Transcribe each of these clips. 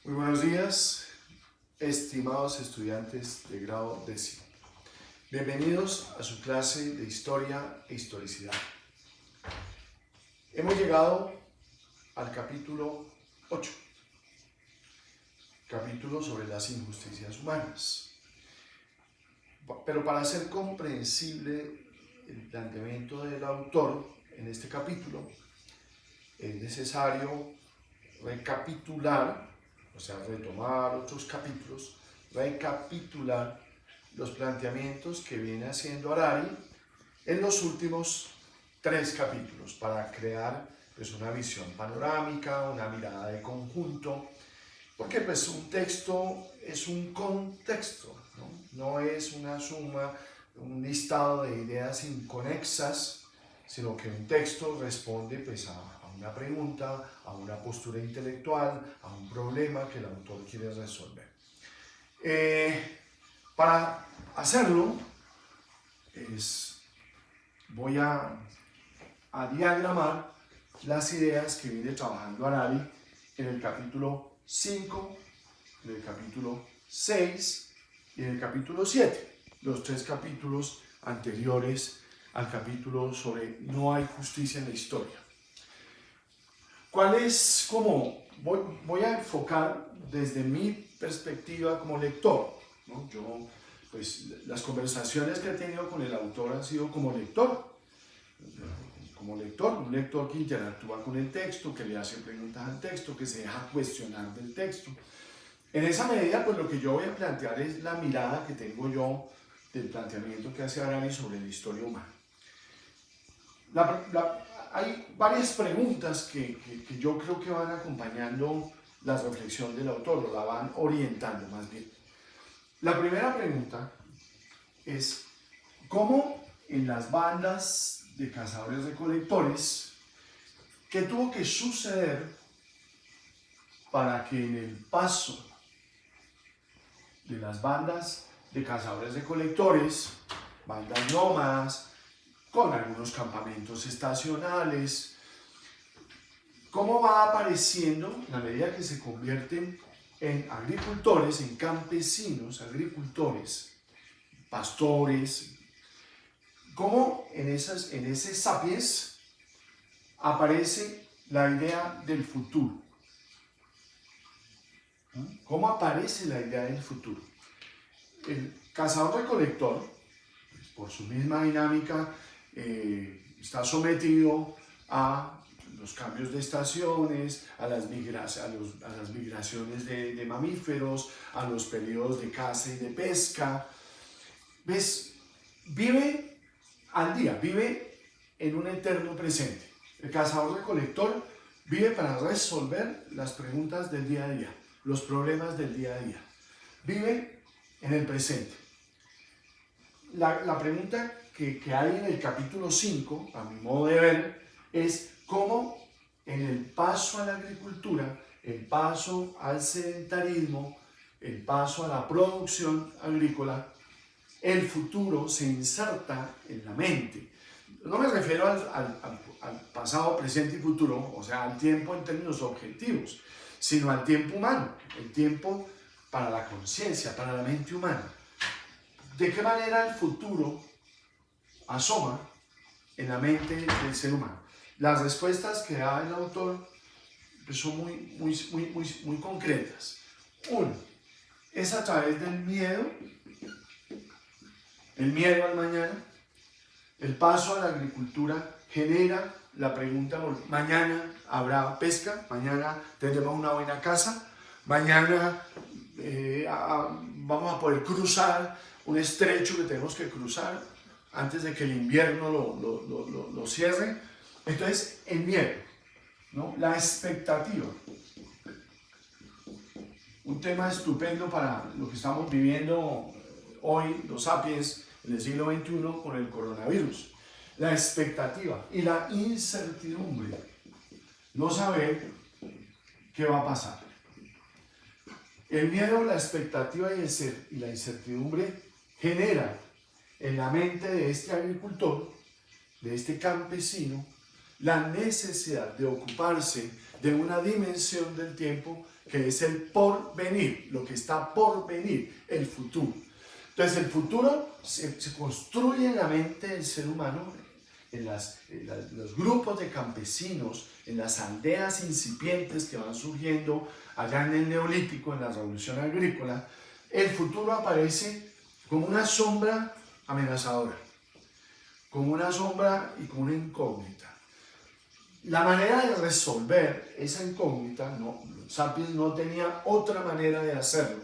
Muy buenos días, estimados estudiantes de grado décimo. Bienvenidos a su clase de Historia e Historicidad. Hemos llegado al capítulo 8, capítulo sobre las injusticias humanas. Pero para hacer comprensible el planteamiento del autor en este capítulo, es necesario recapitular, o sea, retomar otros capítulos, recapitular los planteamientos que viene haciendo Harari en los últimos 3 capítulos para crear pues, una visión panorámica, una mirada de conjunto, porque pues, un texto es un contexto, no es una suma, un listado de ideas inconexas, sino que un texto responde pues, a una pregunta, a una postura intelectual, a un problema que el autor quiere resolver. Para hacerlo, voy a diagramar las ideas que viene trabajando Harari en el capítulo 5, en el capítulo 6 y en el capítulo 7, los 3 capítulos anteriores al capítulo sobre no hay justicia en la historia. ¿Cuál es como, voy a enfocar desde mi perspectiva como lector, ¿no? Yo, pues, las conversaciones que he tenido con el autor han sido como lector, un lector que interactúa con el texto, que le hace preguntas al texto, que se deja cuestionar del texto. En esa medida, pues lo que yo voy a plantear es la mirada que tengo yo del planteamiento que hace Harari sobre la historia humana. Hay varias preguntas que yo creo que van acompañando la reflexión del autor, o la van orientando más bien. La primera pregunta es, ¿cómo en las bandas de cazadores-recolectores, qué tuvo que suceder para que en el paso de las bandas de cazadores-recolectores, bandas nómadas, con algunos campamentos estacionales, cómo va apareciendo, a medida que se convierten en agricultores, en campesinos, agricultores, pastores, cómo en ese sapiens aparece la idea del futuro. ¿Cómo aparece la idea del futuro? El cazador-recolector, por su misma dinámica, está sometido a los cambios de estaciones, a las migraciones de mamíferos, a los periodos de caza y de pesca. ¿Ves? Vive al día, vive en un eterno presente. El cazador-recolector vive para resolver las preguntas del día a día, los problemas del día a día. Vive en el presente. La pregunta que hay en el capítulo 5, a mi modo de ver, es cómo en el paso a la agricultura, el paso al sedentarismo, el paso a la producción agrícola, el futuro se inserta en la mente. No me refiero al pasado, presente y futuro, o sea, al tiempo en términos objetivos, sino al tiempo humano, el tiempo para la conciencia, para la mente humana. ¿De qué manera el futuro asoma en la mente del ser humano? Las respuestas que da el autor pues, son muy concretas. Uno, es a través del miedo, el miedo al mañana. El paso a la agricultura genera la pregunta, mañana habrá pesca, mañana tendremos una buena casa, mañana vamos a poder cruzar un estrecho que tenemos que cruzar antes de que el invierno lo cierre. Entonces, el miedo, ¿no? La expectativa. Un tema estupendo para lo que estamos viviendo hoy, los sapiens, en el siglo XXI, con el coronavirus. La expectativa y la incertidumbre. No saber qué va a pasar. El miedo, la expectativa y la incertidumbre genera en la mente de este agricultor, de este campesino, la necesidad de ocuparse de una dimensión del tiempo que es el porvenir, lo que está por venir, el futuro. Entonces el futuro se construye en la mente del ser humano, en los grupos de campesinos, en las aldeas incipientes que van surgiendo allá en el Neolítico, en la Revolución Agrícola. El futuro aparece como una sombra amenazadora, como una sombra y como una incógnita. La manera de resolver esa incógnita, Sapiens no tenía otra manera de hacerlo,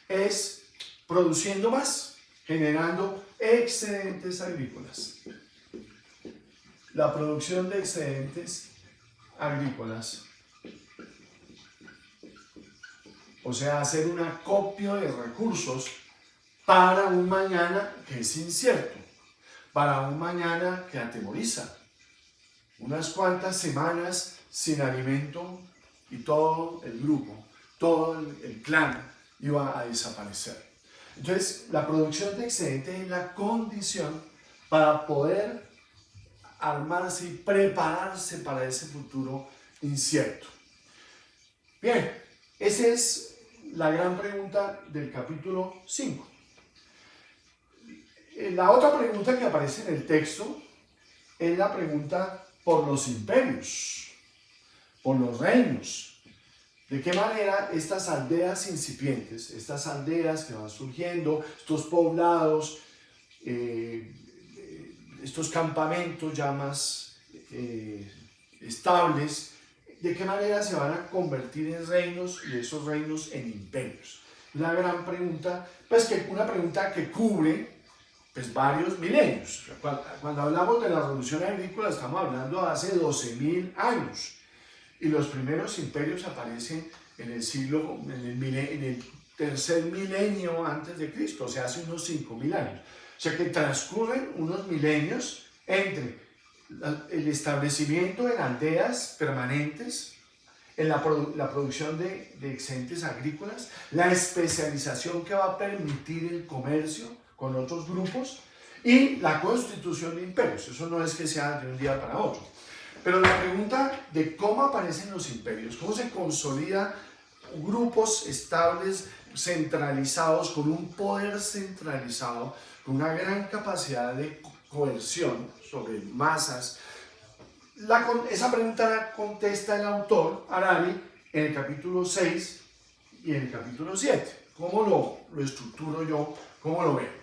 es produciendo más, generando excedentes agrícolas. La producción de excedentes agrícolas, o sea, hacer un acopio de recursos para un mañana que es incierto, para un mañana que atemoriza. Unas cuantas semanas sin alimento y todo el grupo, todo el clan iba a desaparecer. Entonces, la producción de excedentes es la condición para poder armarse y prepararse para ese futuro incierto. Bien, esa es la gran pregunta del capítulo 5. La otra pregunta que aparece en el texto es la pregunta por los imperios, por los reinos. ¿De qué manera estas aldeas incipientes, estas aldeas que van surgiendo, estos poblados, estos campamentos ya más estables, de qué manera se van a convertir en reinos y esos reinos en imperios? Una gran pregunta, pues que una pregunta que cubre pues varios milenios. Cuando hablamos de la revolución agrícola estamos hablando de hace 12.000 años y los primeros imperios aparecen en el tercer milenio antes de Cristo, o sea, hace unos 5.000 años. O sea que transcurren unos milenios entre el establecimiento en aldeas permanentes, en la producción de excedentes agrícolas, la especialización que va a permitir el comercio con otros grupos y la constitución de imperios. Eso no es que sea de un día para otro. Pero la pregunta de cómo aparecen los imperios, cómo se consolidan grupos estables, centralizados, con un poder centralizado, con una gran capacidad de coerción sobre masas. Esa pregunta la contesta el autor, Harari, en el capítulo 6 y en el capítulo 7. ¿Cómo lo estructuro yo? ¿Cómo lo veo?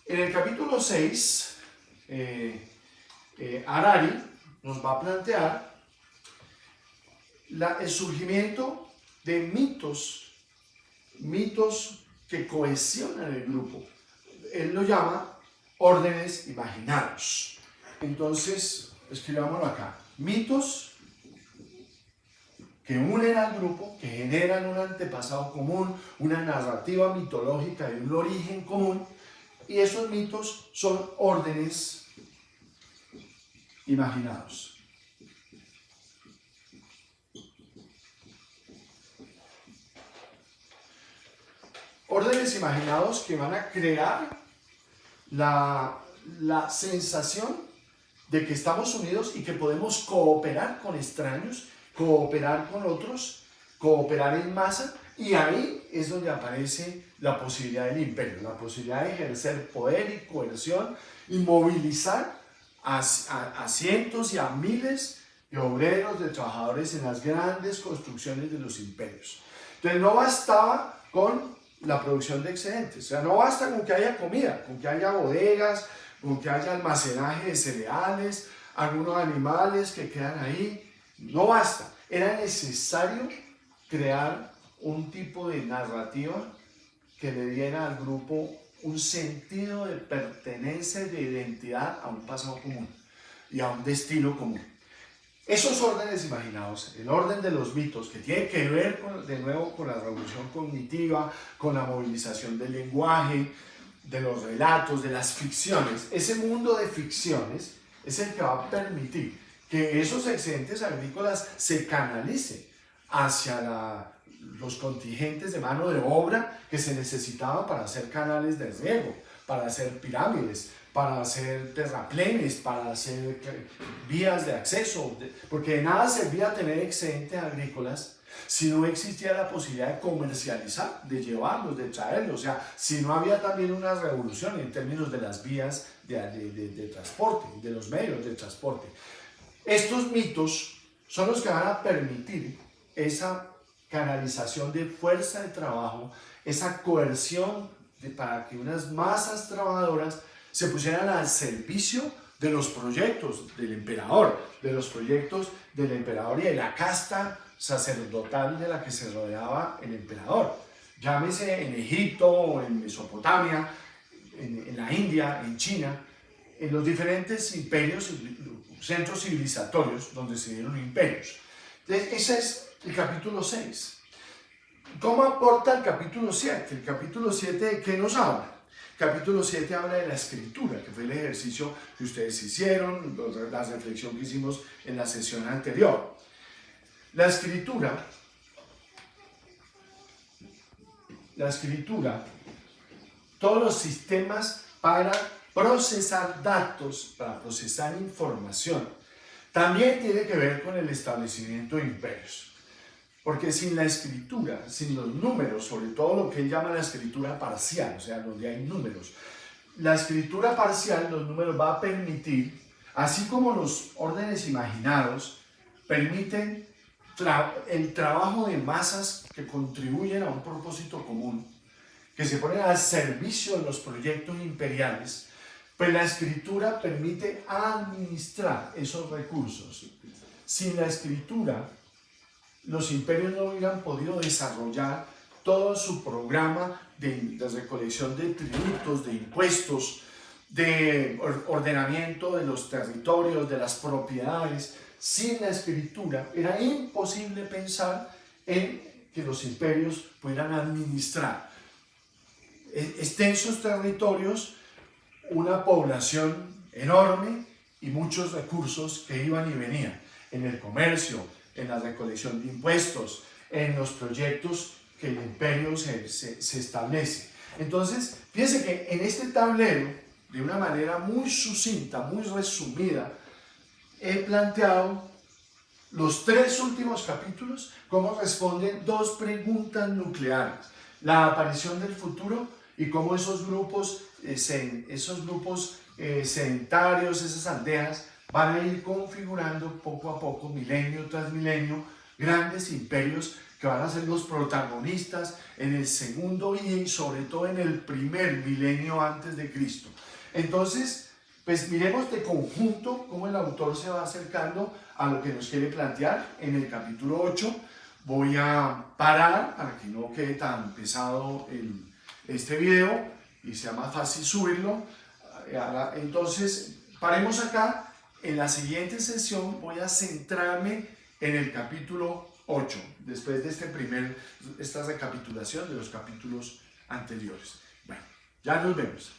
En el capítulo 6, Harari nos va a plantear el surgimiento de mitos que cohesionan el grupo. Él lo llama órdenes imaginados. Entonces, escribámoslo acá. Mitos que unen al grupo, que generan un antepasado común, una narrativa mitológica de un origen común, y esos mitos son órdenes imaginados. Órdenes imaginados que van a crear la sensación de que estamos unidos y que podemos cooperar con extraños, cooperar con otros, cooperar en masa, y ahí es donde aparece la posibilidad del imperio, la posibilidad de ejercer poder y coerción y movilizar a cientos y a miles de obreros, de trabajadores en las grandes construcciones de los imperios. Entonces no bastaba con la producción de excedentes, o sea, no basta con que haya comida, con que haya bodegas, con que haya almacenaje de cereales, algunos animales que quedan ahí, no basta. Era necesario crear un tipo de narrativa que le diera al grupo un sentido de pertenencia y de identidad a un pasado común y a un destino común. Esos órdenes imaginados, el orden de los mitos, que tiene que ver de nuevo con la revolución cognitiva, con la movilización del lenguaje, de los relatos, de las ficciones, ese mundo de ficciones es el que va a permitir que esos excedentes agrícolas se canalicen hacia los contingentes de mano de obra que se necesitaban para hacer canales de riego, para hacer pirámides, para hacer terraplenes, para hacer vías de acceso, porque de nada servía tener excedentes agrícolas si no existía la posibilidad de comercializar, de llevarlos, de traerlos, o sea, si no había también una revolución en términos de las vías de transporte, de los medios de transporte. Estos mitos son los que van a permitir esa canalización de fuerza de trabajo, esa coerción para que unas masas trabajadoras se pusieran al servicio de los proyectos del emperador, y de la casta sacerdotal de la que se rodeaba el emperador. Llámese en Egipto, en Mesopotamia, en la India, en China, en los diferentes imperios, centros civilizatorios donde se dieron imperios. Entonces, ese es el capítulo 6. ¿Cómo aporta el capítulo 7? El capítulo 7, ¿de qué nos habla? El capítulo 7 habla de la escritura, que fue el ejercicio que ustedes hicieron, la reflexión que hicimos en la sesión anterior. La escritura, todos los sistemas para procesar datos, para procesar información, también tiene que ver con el establecimiento de imperios. Porque sin la escritura, sin los números, sobre todo lo que él llama la escritura parcial, o sea, donde hay números, la escritura parcial, los números, va a permitir, así como los órdenes imaginados, permiten el trabajo de masas que contribuyen a un propósito común, que se ponen al servicio de los proyectos imperiales, pues la escritura permite administrar esos recursos. Sin la escritura, los imperios no hubieran podido desarrollar todo su programa de recolección de tributos, de impuestos, de ordenamiento de los territorios, de las propiedades. Sin la escritura era imposible pensar en que los imperios pudieran administrar extensos territorios, una población enorme y muchos recursos que iban y venían en el comercio, en la recolección de impuestos, en los proyectos que el imperio se establece. Entonces, fíjense que en este tablero, de una manera muy sucinta, muy resumida, he planteado los 3 últimos capítulos, cómo responden 2 preguntas nucleares: la aparición del futuro y cómo esos grupos sedentarios, esas aldeas, van a ir configurando poco a poco, milenio tras milenio, grandes imperios que van a ser los protagonistas en el segundo y sobre todo en el primer milenio antes de Cristo. Entonces, pues miremos de conjunto cómo el autor se va acercando a lo que nos quiere plantear en el capítulo 8. Voy a parar para que no quede tan pesado este video y sea más fácil subirlo. Entonces, paremos acá. En la siguiente sesión voy a centrarme en el capítulo 8, después de esta recapitulación de los capítulos anteriores. Bueno, ya nos vemos.